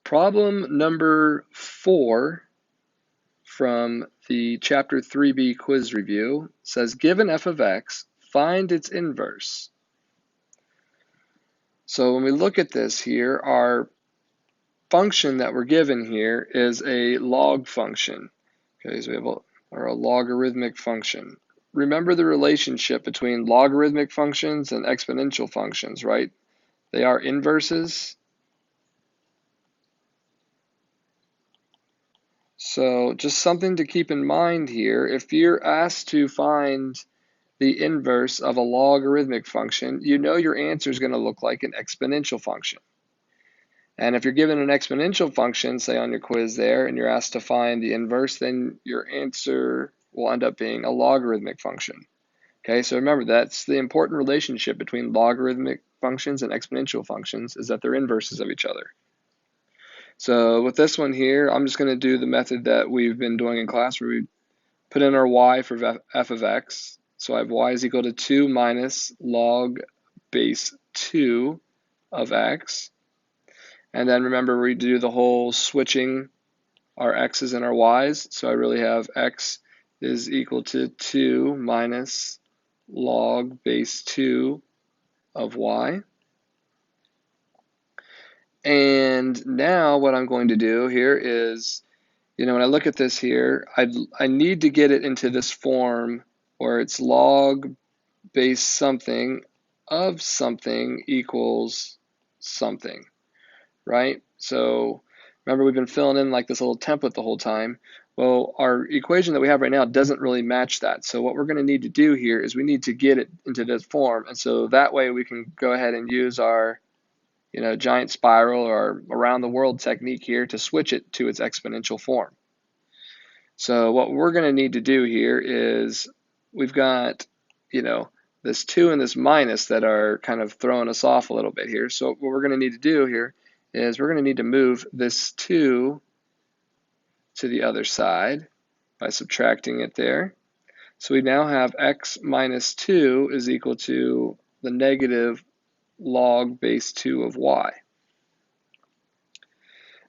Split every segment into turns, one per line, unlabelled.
Problem number 4 from the Chapter 3B quiz review says, given f of x, find its inverse. So when we look at this here, our function that we're given here is a log function. Okay, so we have a logarithmic function. Remember the relationship between logarithmic functions and exponential functions, right? They are inverses. So just something to keep in mind here, if you're asked to find the inverse of a logarithmic function, you know your answer is going to look like an exponential function. And if you're given an exponential function, say on your quiz there, and you're asked to find the inverse, then your answer will end up being a logarithmic function. Okay, so remember, that's the important relationship between logarithmic functions and exponential functions, is that they're inverses of each other. So with this one here, I'm just going to do the method that we've been doing in class, where we put in our y for f of x. So I have y is equal to 2 minus log base 2 of x. And then remember, we do the whole switching our x's and our y's. So I really have x is equal to 2 minus log base 2 of y. And now what I'm going to do here is, when I look at this here, I need to get it into this form where it's log base something of something equals something, right? So remember, we've been filling in like this little template the whole time. Well, our equation that we have right now doesn't really match that. So what we're going to need to do here is we need to get it into this form. And so that way we can go ahead and use our giant spiral or around the world technique here to switch it to its exponential form. So what we're going to need to do here is we've got, this 2 and this minus that are kind of throwing us off a little bit here. So what we're going to need to do here is we're going to need to move this 2 to the other side by subtracting it there. So we now have x minus 2 is equal to the negative log base 2 of y.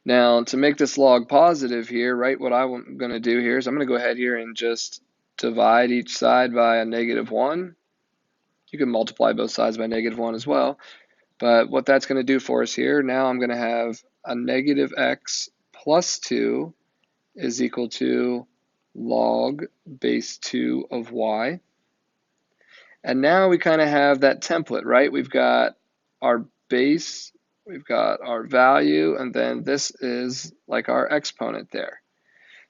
Now, to make this log positive here, right, what I'm going to do here is I'm going to go ahead here and just divide each side by a -1. You can multiply both sides by -1 as well. But what that's going to do for us here, now I'm going to have a negative x plus 2 is equal to log base 2 of y. And now we kind of have that template, right? We've got our base, we've got our value, and then this is like our exponent there.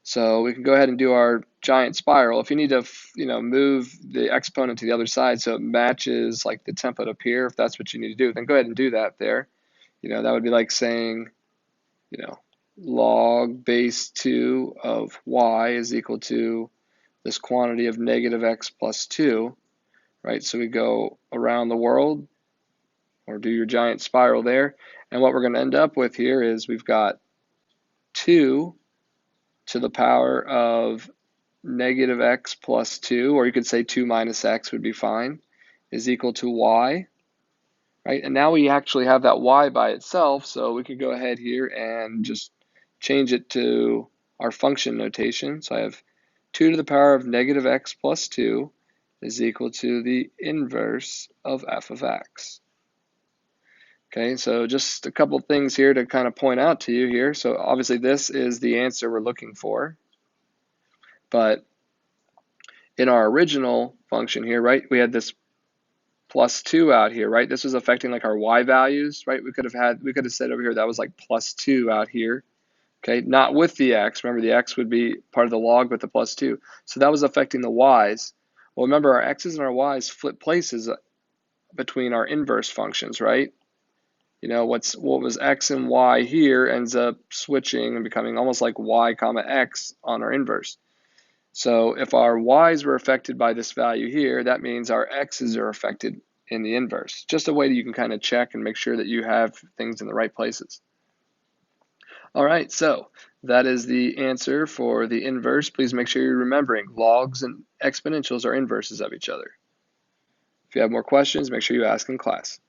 So we can go ahead and do our giant spiral. If you need to, move the exponent to the other side so it matches like the template up here, if that's what you need to do, then go ahead and do that there. That would be like saying, log base 2 of y is equal to this quantity of negative x plus 2. Right, so we go around the world, or do your giant spiral there, and what we're going to end up with here is we've got 2 to the power of negative x plus 2, or you could say 2 minus x would be fine, is equal to y, right? And now we actually have that y by itself, so we could go ahead here and just change it to our function notation. So I have 2 to the power of negative x plus 2 is equal to the inverse of f of x. Okay, so just a couple things here to kind of point out to you here. So obviously this is the answer we're looking for. But in our original function here, right, we had this plus 2 out here, right? This was affecting like our y values, right? We could have said over here that was like plus 2 out here. Okay, not with the x. Remember, the x would be part of the log with the plus 2. So that was affecting the y's. Well, remember, our x's and our y's flip places between our inverse functions, right? What was x and y here ends up switching and becoming almost like y comma x on our inverse. So if our y's were affected by this value here, that means our x's are affected in the inverse. Just a way that you can kind of check and make sure that you have things in the right places. All right, so that is the answer for the inverse. Please make sure you're remembering logs and exponentials are inverses of each other. If you have more questions, make sure you ask in class.